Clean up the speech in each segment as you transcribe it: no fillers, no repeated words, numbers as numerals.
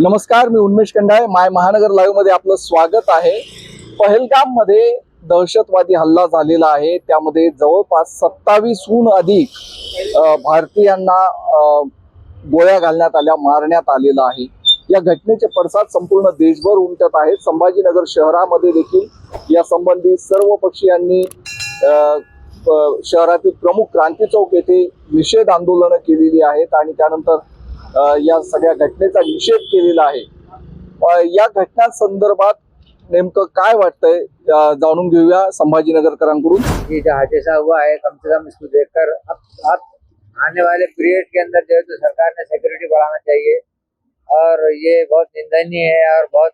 नमस्कार, मी उन्मेष खंडाळे. माय महानगर लाईव्ह मध्ये आपलं स्वागत आहे. पहलगाम मध्ये दहशतवादी हल्ला झालेला आहे. त्यामध्ये जवळपास 27हून अधिक भारतीयांना गोळ्या घालण्यात आल्या, मारण्यात आलेलं आहे. या घटनेचे पडसाद संपूर्ण देशभर उमटत आहेत. संभाजीनगर शहरामध्ये देखील या संबंधी सर्व पक्षीयांनी शहरातील प्रमुख क्रांती चौक येथे निषेध आंदोलनं केलेली आहेत आणि त्यानंतर या सगळ्या घटनेचा निषेध केलेला आहे. या घटनांसंदर्भात नेमकं काय वाटतंय जाणून घेऊया संभाजीनगरकरांकडून. ये जो हादसा हुआ है, कम से कम इसको देखकर अब आने वाले पीरियड के अंदर जो है तो सरकार ने सिक्योरिटी बढ़ाना चाहिए और ये बहुत निंदनीय है और बहुत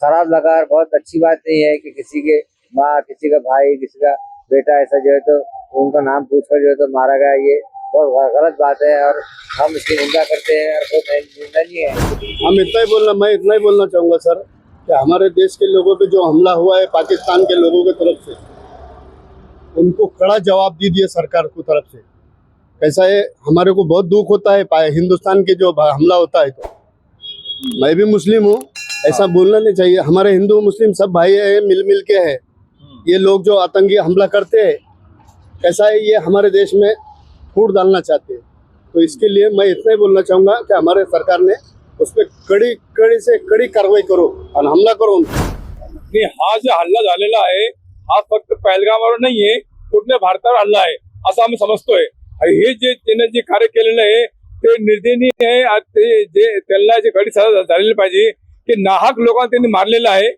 खराब लगा और बहुत अच्छी बात नहीं है कि किसी के माँ, किसी का भाई, किसी का बेटा ऐसा जो है तो उनका नाम पूछकर जो है तो मारा गया। ये बहुत गलत बात है और हम इसकी निंदा करते हैं और बहुत निंदनीय है। मैं इतना ही बोलना चाहूँगा सर कि हमारे देश के लोगों पे जो हमला हुआ है पाकिस्तान के लोगों की तरफ से, उनको कड़ा जवाब दीजिए सरकार की तरफ से। कैसा है, हमारे को बहुत दुख होता है हिंदुस्तान के जो हमला होता है। तो मैं भी मुस्लिम हूँ, ऐसा बोलना नहीं चाहिए। हमारे हिंदू मुस्लिम सब भाई है, मिल के है। ये लोग जो आतंकी हमला करते हैं, कैसा है, ये हमारे देश में फूट डालना चाहते हैं। तो इसके लिए मैं इतना ही बोलना चाहूँगा कि हमारे सरकार ने उस पर कड़ी कारवाई करो और हमला करो। हा जो हल्ला झालेला आहे हा फक्त पहलगामवर नाहीये, पूर्ण भारतावर हल्ला आहे असं आम्ही समजतोय. हे जे त्यांनी जे कार्य केलेलं आहे ते निर्दयनीय आहे. ते जे त्यांना जे कडी सजा झालेली पाहिजे की नाहक लोकांना त्यांनी मारलेलं आहे.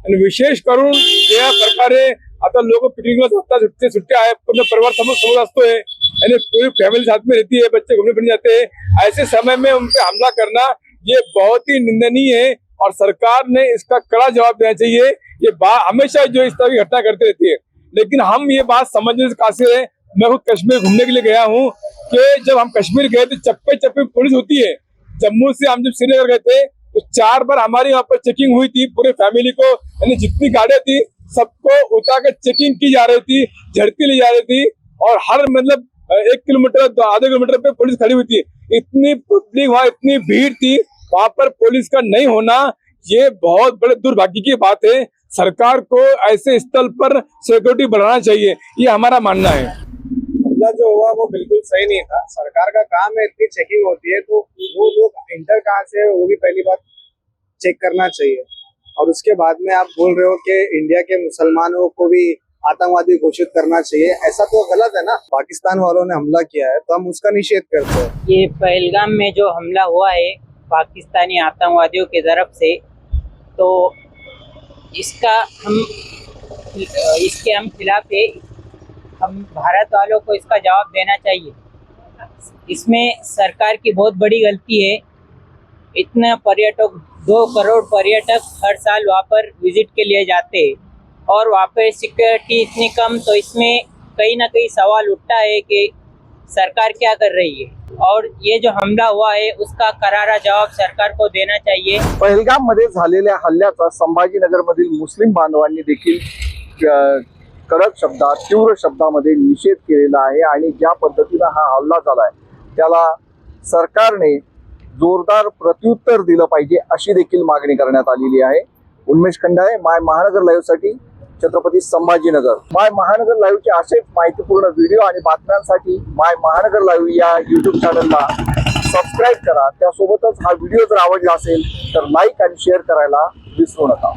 आणि विशेष करून ज्या प्रकारे आता लोक पिकनिकला जातात, सुट्टे आहे, पूर्ण परिवार समोर असतोय यानी पूरी फैमिली साथ में रहती है, बच्चे घूमने फिरने जाते हैं। ऐसे समय में उन पे हमला करना ये बहुत ही निंदनीय है और सरकार ने इसका कड़ा जवाब देना चाहिए। ये हमेशा जो इस तरह की घटना करती रहती है, लेकिन हम ये बात समझने से कासिर है। मैं खुद कश्मीर घूमने के लिए गया हूँ कि जब हम कश्मीर गए तो चप्पे चप्पे पुलिस होती है। जम्मू से हम जब श्रीनगर गए थे तो 4 बार हमारी वहाँ पर चेकिंग हुई थी। पूरे फैमिली को यानी जितनी गाड़ियां थी सबको उतार कर चेकिंग की जा रही थी, झड़ती ली जा रही थी और हर मतलब 1 किलोमीटर आधे किलोमीटर पे पुलिस खड़ी हुई थी। इतनी पब्लिक वहाँ, इतनी भीड़ थी, वहां पर पुलिस का नहीं होना ये बहुत बड़े दुर्भाग्य की बात है। सरकार को ऐसे स्थल पर सिक्योरिटी बढ़ाना चाहिए, ये हमारा मानना है। हमला जो हुआ वो बिल्कुल सही नहीं था। सरकार का काम है, इतनी चेकिंग होती है तो वो लोग इंटर कहाँ से वो भी पहली बात चेक करना चाहिए। और उसके बाद में आप बोल रहे हो कि इंडिया के मुसलमानों को भी आतंकवादी घोषित करना चाहिए, ऐसा तो गलत है ना। पाकिस्तान वालों ने हमला किया है तो हम उसका निषेध करते हैं। ये पहलगाम में जो हमला हुआ है पाकिस्तानी आतंकवादियों की तरफ से, तो इसके हम खिलाफ है। हम भारत वालों को इसका जवाब देना चाहिए। इसमें सरकार की बहुत बड़ी गलती है। इतना पर्यटक 2 करोड़ पर्यटक हर साल वहाँ पर विजिट के लिए जाते हैं और वहाँ पर सिक्योरिटी इतनी कम, तो इसमें कहीं ना कहीं सवाल उठता है कि सरकार क्या कर रही है और ये जो हमला हुआ है उसका करारा जवाब सरकार को देना चाहिए। पहलगाम मध्ये झालेल्या हल्ल्याचा संभाजीनगर मधील मुस्लिम बांधवांनी देखील कडक शब्दात, तीव्र शब्दामध्ये निषेध केलेला आहे आणि ज्या पद्धतीने हा हल्ला झालाय त्याला सरकारने जोरदार प्रत्युत्तर दिलं पाहिजे अशी देखील मागणी करण्यात आलेली आहे. उन्मेष खंडाळे, माय महानगर लाईव्ह साठी छत्रपती संभाजीनगर. माय महानगर लाईव्हचे असेच माहितीपूर्ण व्हिडिओ आणि बातम्यांसाठी माय महानगर लाईव्ह या YouTube चॅनलला सबस्क्राईब करा. त्यासोबतच हा व्हिडिओ जर आवडला असेल तर लाईक आणि शेअर करायला विसरू नका.